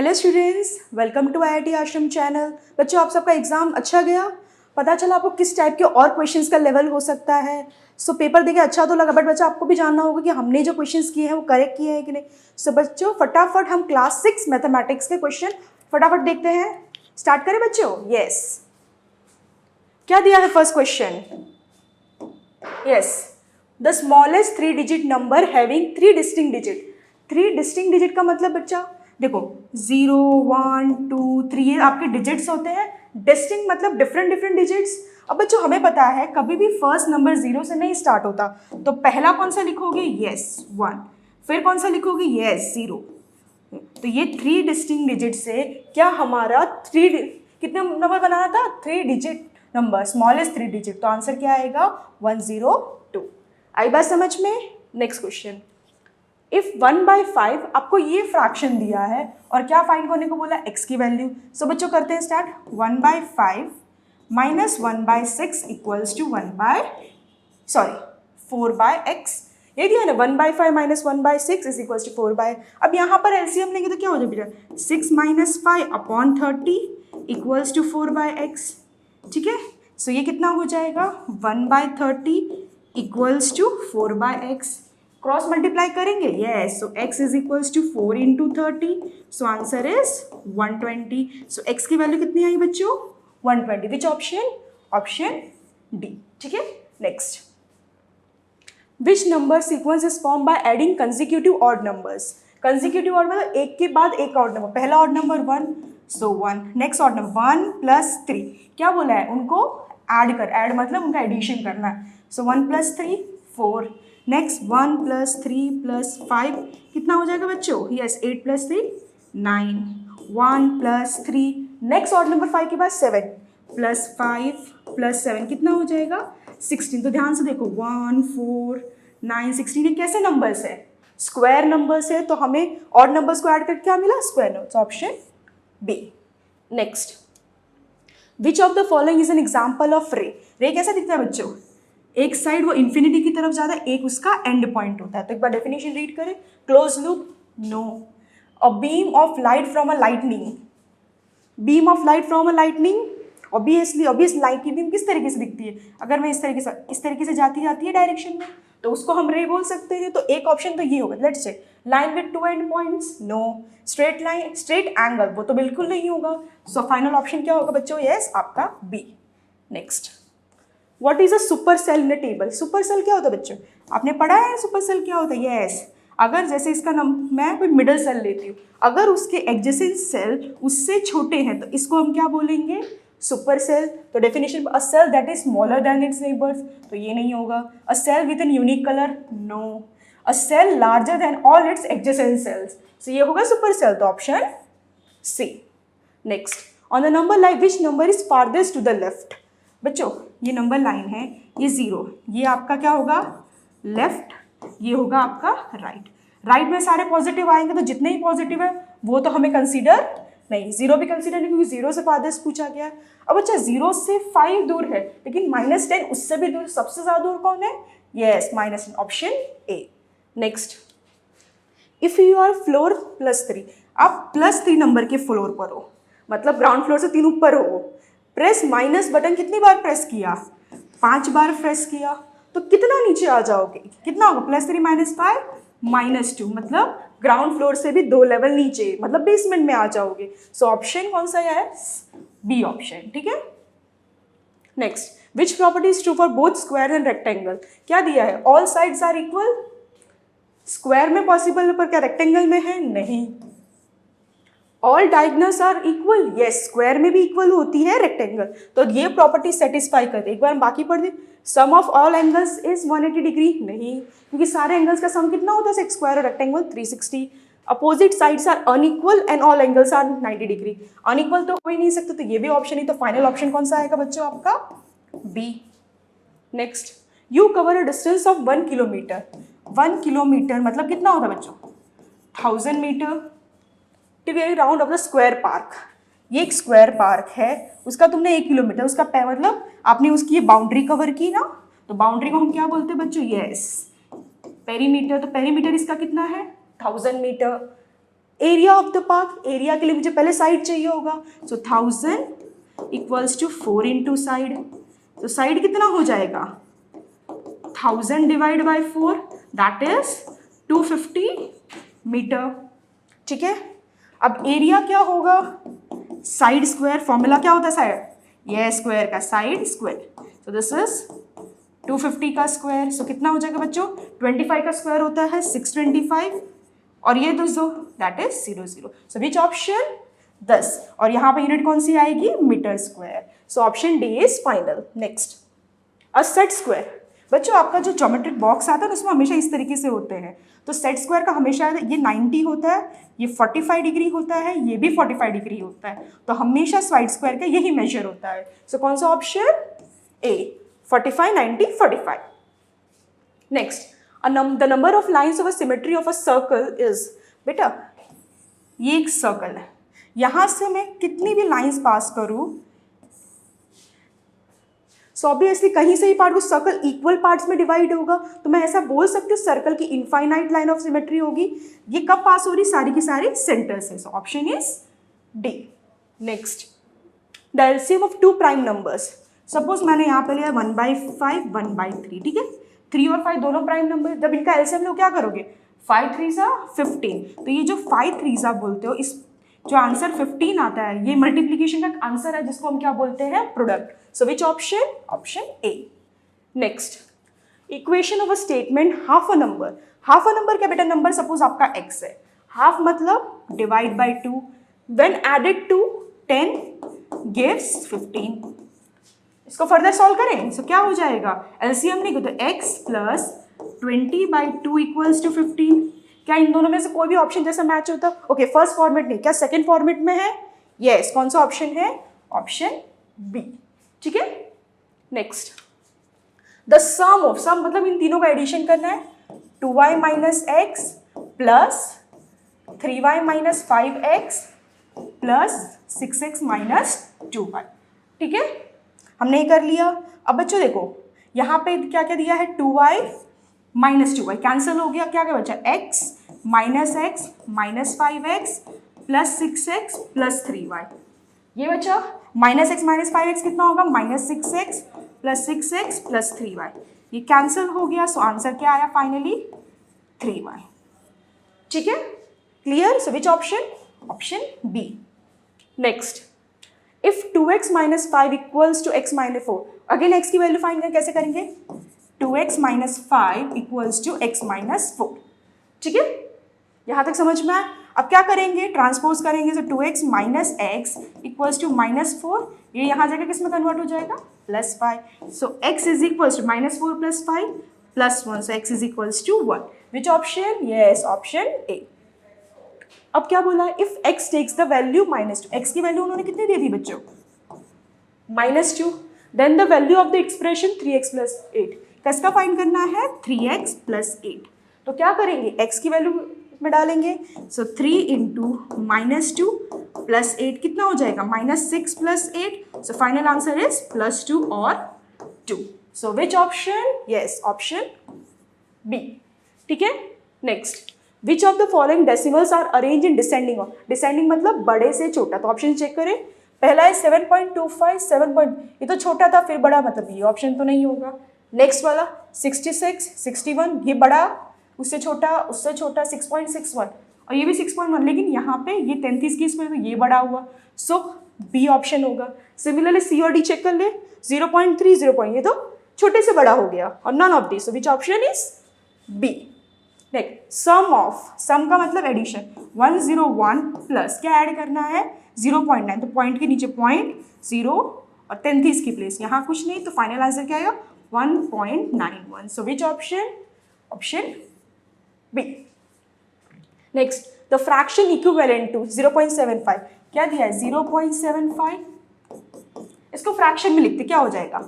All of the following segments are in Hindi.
Hello students, welcome to IIT Ashram channel. बच्चों, आप सबका एग्जाम अच्छा गया? पता चला आपको किस टाइप के और क्वेश्चंस का लेवल हो सकता है। पेपर देके अच्छा तो लगा, बट बच्चा आपको भी जानना होगा कि हमने जो क्वेश्चंस किए हैं वो करेक्ट किए हैं कि नहीं। बच्चों फटाफट हम क्लास 6 मैथमेटिक्स के क्वेश्चन फटाफट देखते हैं। स्टार्ट करें बच्चों? यस। क्या दिया है first question? Yes, the smallest 3 digit number having 3 distinct digit. 3 distinct digit का मतलब बच्चा देखो 0, 1, 2, 3 ये आपके डिजिट्स होते हैं। डिस्टिंक्ट मतलब डिफरेंट डिफरेंट डिजिट्स। अब बच्चों हमें पता है कभी भी फर्स्ट नंबर 0 से नहीं स्टार्ट होता, तो पहला कौन सा लिखोगे? यस 1। फिर कौन सा लिखोगे? यस 0। तो ये 3 डिस्टिंक्ट डिजिट से क्या हमारा कितने नंबर बनाना था? 3 डिजिट नंबर, स्मॉलेस्ट 3 डिजिट। तो आंसर क्या आएगा? 102। आई बात समझ में? Next question. इफ 1/5 आपको ये फ्रैक्शन दिया है और क्या फाइंड करने को बोला? x की वैल्यू। बच्चों करते हैं start. 1/5 minus 1/6 equals to 4/x। ये दिया ना 1/5 माइनस 1/6 इज इक्वल्स टू 4/। अब यहाँ पर एलसीएम लेंगे तो क्या हो जाएगा? 6 minus 5 upon 30 equals to 4/x। ठीक है, ये कितना हो जाएगा? 1/30 equals to 4/x। Cross multiply करेंगे? Yes. x is equals to 4 into 30। Answer is 120। x की वैल्यू कितनी आई बच्चों? 120। Which option? Option D. ठीक है, next. Which number sequence is form by adding consecutive odd numbers. Consecutive odd मतलब एक के बाद एक ऑड नंबर। पहला odd number 1, 1। Next odd number 1 plus 3। क्या बोला है? उनको ऐड मतलब उनका एडिशन करना है। 1 प्लस 3 4। नेक्स्ट 1 प्लस 3 प्लस 5 कितना हो जाएगा बच्चों? Yes 8 plus 3 9। 1 plus 3 next odd number 5 के बाद 7 प्लस 5 प्लस 7 कितना हो जाएगा? 16। तो ध्यान से देखो 1 4 9 16 ये कैसे नंबर्स है? स्क्वायर नंबर्स है। तो हमें ऑड नंबर्स को ऐड करके क्या मिला? Square numbers. Option B. Next, which of the following is an example of ray. Ray कैसा दिखता है बच्चों? एक साइड वो इन्फिनिटी की तरफ जाता है, एक उसका एंड पॉइंट होता है। तो एक बार डेफिनेशन रीड करें। Close loop? No. A beam of light from a lightning. Beam of light from a lightning, obvious light की बीम किस तरीके से दिखती है? अगर मैं इस तरीके से जाती है डायरेक्शन में, तो उसको हम रे बोल सकते हैं। तो एक ऑप्शन तो ये होगा। Let's check. Line with 2 and points? No. Straight line, straight angle? वो तो बिल्कुल नहीं होगा। फाइनल ऑप्शन क्या होगा बच्चों? यस आपका B. Next, what is a super cell in a table. Super cell क्या होता है बच्चों? आपने पढ़ा है सुपर सेल क्या होता है? यस। अगर जैसे इसका मैं कोई मिडल सेल लेती हूँ, अगर उसके एडजेसेंट सेल उससे छोटे हैं तो इसको हम क्या बोलेंगे? Super cell. तो definition, a cell that is smaller than its neighbours, तो ये नहीं होगा। A cell with an unique colour? No. A cell larger than all its adjacent cells, तो ये होगा सुपर सेल। तो option C. Next, on the number line which number is farthest to the left. बच्चों ये नंबर लाइन है, ये 0, ये आपका क्या होगा? लेफ्ट, ये होगा आपका राइट। राइट में सारे पॉजिटिव आएंगे, तो जितने ही पॉजिटिव है वो तो हमें कंसीडर नहीं, 0 भी कंसीडर नहीं, क्योंकि 0 से फारदेस्ट पूछा गया है। अब अच्छा 0 से 5 दूर है, लेकिन -10 उससे भी दूर। सबसे ज़्यादा दूर कौन है? Yes -10, option A. Next, if you are floor +3, आप +3 नंबर के फ्लोर पर हो, मतलब ग्राउंड फ्लोर से 3 ऊपर हो। प्रेस माइनस बटन कितनी बार प्रेस किया? 5 बार प्रेस किया। तो कितना नीचे आ जाओगे? कितना होगा? +3 - 5 -2, मतलब ग्राउंड फ्लोर से भी 2 लेवल नीचे, मतलब बेसमेंट में आ जाओगे। ऑप्शन कौन सा है? B option. ठीक है, next, which property is true for both square and rectangle. क्या दिया है? All sides are equal. Square में पॉसिबल है, पर क्या रेक्टेंगल में है? नहीं। All diagonals are equal, yes square में भी इक्वल होती है रेक्टेंगल। तो ये प्रॉपर्टी सेटिस्फाई करते। एक बार हम बाकी पढ़ दें। Sum of all angles is 180 degree, नहीं, क्योंकि सारे एंगल्स का सम कितना होता है? स्क्वायर और rectangle 360। Opposite sides are unequal and all angles are 90 degree. Unequal तो हो ही नहीं सकते, तो ये भी ऑप्शन ही। तो फाइनल ऑप्शन कौन सा आएगा बच्चों? आपका B. Next, you cover a distance of 1 kilometre. 1 kilometre मतलब कितना होता है बच्चों? 1000 metre. Round off the square park. ये एक स्क्वायर पार्क है, उसका तुमने 1 किलोमीटर, उसका मतलब आपने उसकी ये बाउंड्री कवर की ना, तो बाउंड्री को हम क्या बोलते हैं बच्चों? Yes perimeter. तो पेरीमीटर इसका कितना है? 1000 metre. Area of the park, area के लिए मुझे पहले साइड चाहिए होगा, so 1000 equals to 4 into side, तो साइड कितना हो जाएगा 1000 divide by 4 that is 250 metre. ठीक है, अब एरिया क्या होगा, साइड स्क्वायर, फॉर्मूला क्या होता है साइड, यह स्क्वायर का side square, so this is 250 का स्क्वायर, सो कितना हो जाएगा बच्चों, 25 का स्क्वायर होता है 625 और ये दो that is 00, so which option 10, और यहाँ पे यूनिट कौन सी आएगी, metre square, so option D is final. Next, a set square, बच्चों आपका जो ज्योमेट्रिक बॉक्स आता है ना उसमें हमेशा इस तरीके से होते हैं, तो सेट स्क्वायर का हमेशा ये 90 होता है, ये 45 डिग्री होता है, ये भी 45 डिग्री होता है, तो हमेशा साइड स्क्वायर का यही मेजर होता है, सो कौन सा option, A 45 90 45। Next, the number of lines of a symmetry of a circle is, बेटा ये एक सर्कल है, यहां से मैं कितनी भी लाइन्स पास करूं, सो ऑब्वियसली कहीं से ही पार्ट, वो सर्कल इक्वल पार्ट्स में डिवाइड होगा, तो मैं ऐसा बोल सकती हूँ सर्कल की इनफाइनाइट लाइन ऑफ सिमेट्री होगी, ये कब पास हो रही, सारी की सारी सेंटर से, so option is D. Next, the LCM of two prime numbers, suppose मैंने यहाँ पे लिया 1/5 1/3, ठीक है, 3 और 5 दोनों प्राइम नंबर, जब इनका एलसीएम लो क्या करोगे, 5 3 15, तो ये जो 5 3 बोलते हो, इस जो आंसर 15 आता है ये मल्टीप्लीकेशन का आंसर है जिसको हम क्या बोलते हैं, product, so which option, option A. Next, equation of a statement half a number, half a number क्या बेटा, नंबर सपोज आपका x है, हाफ मतलब divide by 2, when added to 10 gives 15, इसको फर्दर सॉल्व करें, सो क्या हो जाएगा, एलसीएम लिखो तो x प्लस 20/2 इक्वल्स टू 15, क्या इन दोनों में से कोई भी ऑप्शन जैसा मैच होता, ओके फर्स्ट फॉर्मेट नहीं, क्या सेकंड फॉर्मेट में है, यस, कौन सा ऑप्शन है, ऑप्शन बी। ठीक है, next, the sum of, sum मतलब इन तीनों का एडिशन करना है, 2y minus x plus 3y minus 5x plus 6x minus 2y, ठीक है, हमने ये कर लिया। अब बच्चों देखो यहाँ पे क्या क्या दिया है, 2y माइनस 2y कैंसिल हो गया, क्या क्या बचा, x minus x minus 5x plus 6x plus 3y, ये बचा, माइनस एक्स माइनस 5x कितना होगा, minus 6x plus 6x plus 3y, ये कैंसिल हो गया, सो आंसर क्या आया फाइनली 3y। ठीक है, clear, so which option, option B. Next, if 2x minus 5 equals to x minus 4, again x की वैल्यू फाइंड करें, कैसे करेंगे, 2x minus 5 equals to x minus 4, ठीक है, यहाँ तक समझ में आया। अब क्या करेंगे, ट्रांसपोज करेंगे, तो 2x minus x equals to minus 4, ये यहाँ जाकर किस में कन्वर्ट हो जाएगा, plus 5, so x is equals to minus 4 plus 5 plus 1, so x is equals to 1, which option, yes, option A. अब क्या बोला, if x takes the value minus 2, x की वैल्यू उन्होंने कितनी दे दी बच्चों, -2, then the value of the expression 3x plus 8, किसका फाइंड करना है, 3x प्लस 8, तो क्या करेंगे, x की वैल्यू में डालेंगे, सो 3 इंटू -2 प्लस 8 कितना हो जाएगा, -6 plus 8, so final answer is +2 और 2, so which option, yes, option B. ठीक है, next, which of the following decimals are arrange in descending order, descending मतलब बड़े से छोटा, तो ऑप्शन चेक करें, पहला है 7.25 7. ये तो छोटा था फिर बड़ा, मतलब ये ऑप्शन तो नहीं होगा। नेक्स्ट वाला 66 61, ये बड़ा, उससे छोटा 6.61, और ये भी 6.1, लेकिन यहाँ पे ये 33 की स्क्वायर, तो ये बड़ा हुआ, सो बी ऑप्शन होगा। सिमिलरली सी और डी चेक कर ले, 0.3 0. ये तो छोटे से बड़ा हो गया, और none of this, so which option is B. Next, sum of, sum का मतलब एडिशन, 101 प्लस क्या ऐड करना है, 0.9, तो पॉइंट के नीचे 0.0 और 33 की प्लेस यहाँ कुछ नहीं, तो फाइनल आंसर क्या आएगा, 1.91, so which option, option B. Next, the fraction equivalent to 0.75, क्या दिया है, 0.75, इसको फ्रैक्शन में लिखते क्या हो जाएगा,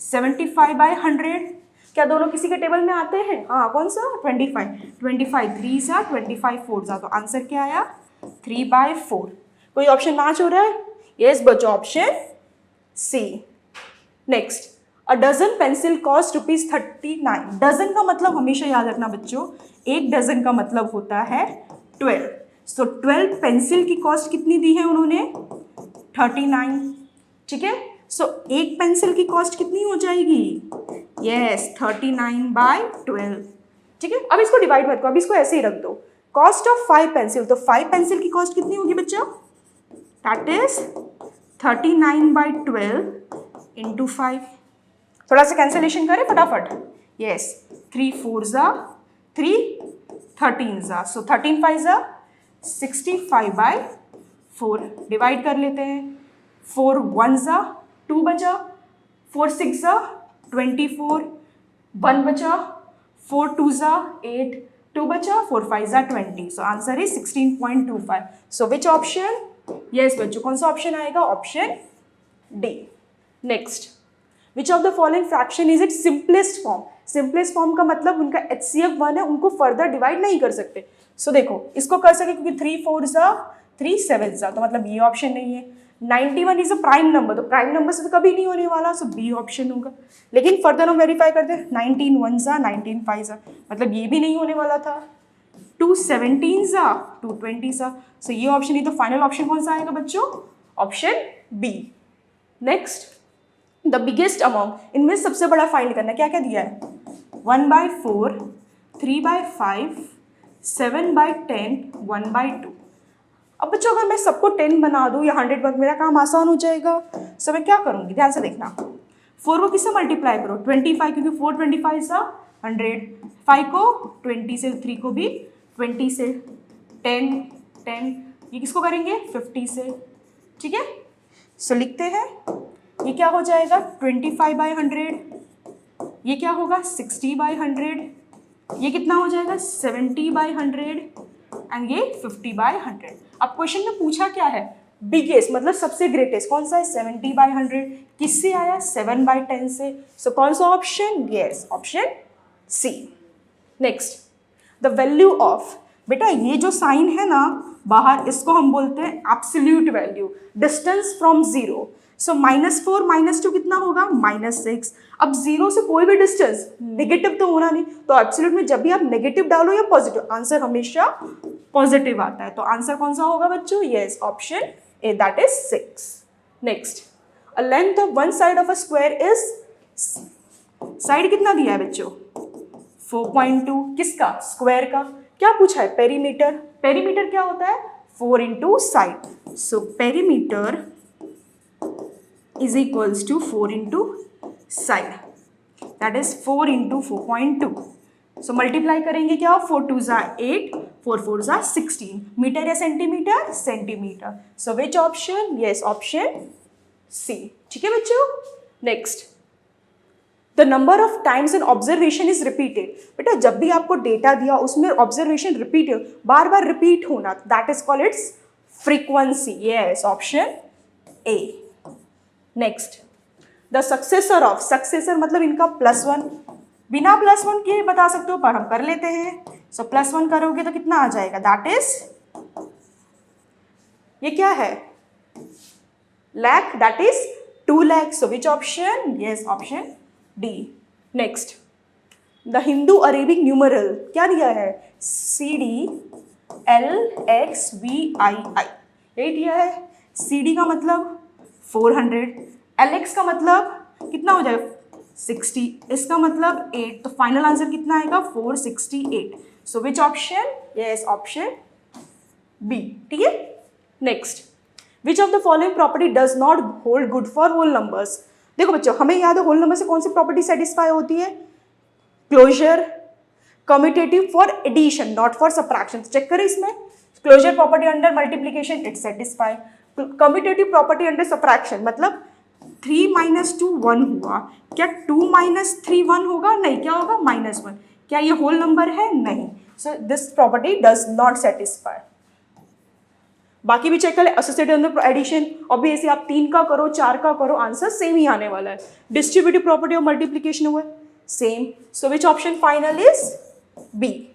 75/100, क्या दोनों किसी के टेबल में आते हैं, हाँ, कौन सा, 25 3 25 4, तो आंसर क्या आया, 3/4। कोई ऑप्शन मैच हो रहा है, यस बच्चों, option C. Next, a dozen pencil cost ₹39, dozen का मतलब हमेशा याद रखना बच्चों, एक डजन का मतलब होता है 12, सो 12 पेंसिल की कॉस्ट कितनी दी है उन्होंने 39, ठीक है। सो एक पेंसिल की कॉस्ट कितनी हो जाएगी, यस 39/12, ठीक है। अब इसको डिवाइड मत करो, अब इसको ऐसे ही रख दो, कॉस्ट ऑफ 5 पेंसिल, तो 5 पेंसिल की कॉस्ट कितनी होगी बच्चा, दैट इज 39/12 इंटू 5। थोड़ा सा कैंसिलेशन करें फटाफट, यस 3 4 3 13 सो 13 5 65/4, डिवाइड कर लेते हैं, 4 1 2 बचा, 4 6 24, 1 बचा, 4 2 8, 2 बचा, 4 5 20, so answer is 16.25। So which option, yes बच्चों कौन सा ऑप्शन आएगा, option D. Next, which of the following fraction is it simplest form, simplest form का मतलब उनका HCF 1 है, उनको फर्दर डिवाइड नहीं कर सकते। सो देखो इसको कर सके क्योंकि 3 4 3 7 तो मतलब ये ऑप्शन नहीं है। 91 इज अ प्राइम नंबर, तो प्राइम नंबर से तो कभी नहीं होने वाला, सो बी ऑप्शन होगा। लेकिन फर्दर हम वेरीफाई करते हैं, 19 1 19 5 मतलब ये भी नहीं होने वाला था, 2 17 2 20 सो ये ऑप्शन नहीं, तो फाइनल ऑप्शन कौन सा आएगा बच्चों, option B. Next, the biggest amount, इनमें सबसे बड़ा फाइंड करना, क्या क्या दिया है, 1/4, 3/5, 7/10, 1/2। अब बच्चों अगर मैं सबको 10 बना दूँ या 100 बन, मेरा काम आसान हो जाएगा। सो मैं क्या करूँगी, ध्यान से देखना, 4 को किससे मल्टीप्लाई करो, 25, क्योंकि 4 25 100, 5 को 20 से, 3 को भी 20 से, 10 10, ये किसको करेंगे 50 से, ठीक है। सो लिखते हैं, ये क्या हो जाएगा 25/100, ये क्या होगा 60/100, ये कितना हो जाएगा 70/100 एंड ये 50/100। अब क्वेश्चन में पूछा क्या है, बिगेस्ट मतलब सबसे ग्रेटेस्ट कौन सा है, 70/100, किससे आया 7/10 से, सो कौन सा option, yes option C. Next, the value of, बेटा ये जो साइन है ना बाहर, इसको हम बोलते हैं absolute value, distance from zero. So -4 -2 कितना होगा, -6। अब जीरो से कोई भी डिस्टेंस नेगेटिव तो होना नहीं, तो एब्सोल्यूट में जब भी आप नेगेटिव डालो या पॉजिटिव, आंसर हमेशा पॉजिटिव आता है, तो आंसर कौन सा होगा बच्चों, yes option A, that is 6। Next, a length of one side of a square is, side कितना दिया है बच्चों 4.2, किसका, स्क्वायर का। क्या पूछा है, पेरीमीटर, पेरीमीटर क्या होता है 4 into side, so perimeter is equals to 4 into side, that is 4 into 4.2, so multiply करेंगे क्या, 4 2 8, 4 4 16, मीटर या centimetre, centimetre, so which option, yes option C, ठीक है बच्चों। Next, the number of times an observation is repeated, बेटा जब भी आपको डेटा दिया उसमें ऑब्जर्वेशन रिपीट, बार बार रिपीट होना, that is called its frequency, yes option A. Next, the successor of, successor मतलब इनका +1, बिना +1 के बता सकते हो पर हम कर लेते हैं। सो +1 करोगे तो कितना आ जाएगा, दैट इज, ये क्या है lakh, that is 2 lakh, so which option, yes option D. Next, the Hindu Arabic numeral क्या दिया है, CDLXVII, यही दिया है। CD का मतलब 400, LX का मतलब कितना हो जाएगा 60, इसका मतलब 8, तो फाइनल आंसर कितना आएगा 468, so which option, yes option B, ठीक है। Next, which of the following property does not hold good for whole numbers, देखो बच्चों हमें याद है होल नंबर से कौन सी प्रॉपर्टी सेटिस्फाई होती है, closure, commutative for addition not for subtraction, check करें इसमें, closure property under multiplication it satisfy, commutative property under subtraction मतलब 3 - 2 1 हुआ, क्या 2 - 3 1 होगा, नहीं, क्या होगा -1, क्या ये होल नंबर है, नहीं, so this property does not satisfy. बाकी भी चेक कर ले, एसोसिएटेड अंडर एडिशन, ऑब्वियसली आप 3 का करो 4 का करो आंसर सेम ही आने वाला है, डिस्ट्रीब्यूटिव प्रॉपर्टी ऑफ मल्टीप्लीकेशन हुआ same, so which option final is B.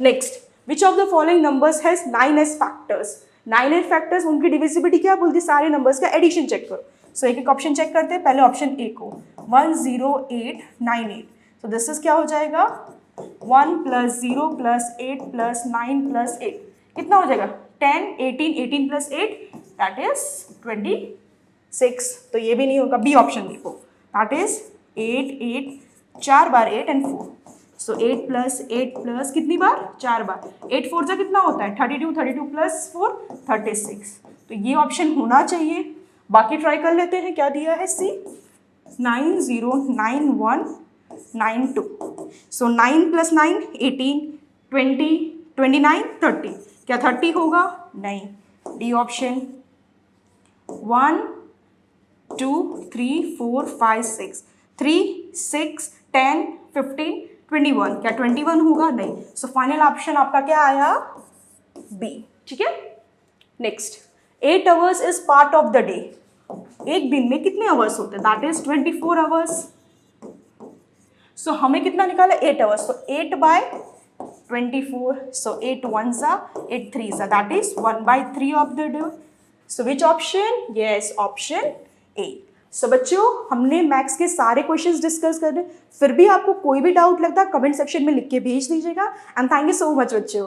Next, which of the following numbers has 9 as factors, 9 as factors, उनकी डिविजिबिलिटी क्या बोलती है, सारे नंबर्स का एडिशन चेक करो। सो एक एक ऑप्शन चेक करते हैं, पहले ऑप्शन ए को 10898, सो दिस इज क्या हो जाएगा 1 + 0 + 8 + 9 + 8, कितना हो जाएगा 10, 18, 18 प्लस 8 दैट इज 26। तो ये भी नहीं होगा, बी ऑप्शन देखो, that is 8, 8, 4 bar 8 and 4, so 8 plus कितनी बार 4 बार, 8 4 जा कितना होता है 32, 32 प्लस 4 36। तो ये ऑप्शन होना चाहिए। बाकी ट्राई कर लेते हैं, क्या दिया है सी 9 0 9 1 9 2, सो 9 प्लस 9 18 20 29 30, क्या 30 होगा, नहीं, डी ऑप्शन 1 2 3 4 5 6 3 6 10 15 21, क्या 21 होगा, नहीं, सो फाइनल ऑप्शन आपका क्या आया, बी। ठीक है, next 8 hours is part of the day. एक दिन में कितने आवर्स होते हैं, दैट इज 24 आवर्स। सो हमें कितना निकाला 8 hours, so 8 by 24, so 8 1s are 8 3s are, that is 1/3 of the day. So which option? Yes, option A. So बच्चों हमने मैथ्स के सारे क्वेश्चंस डिस्कस कर रहे, फिर भी आपको कोई भी डाउट लगता है कमेंट सेक्शन में लिख के भेज दीजिएगा। And thank you so much बच्चों।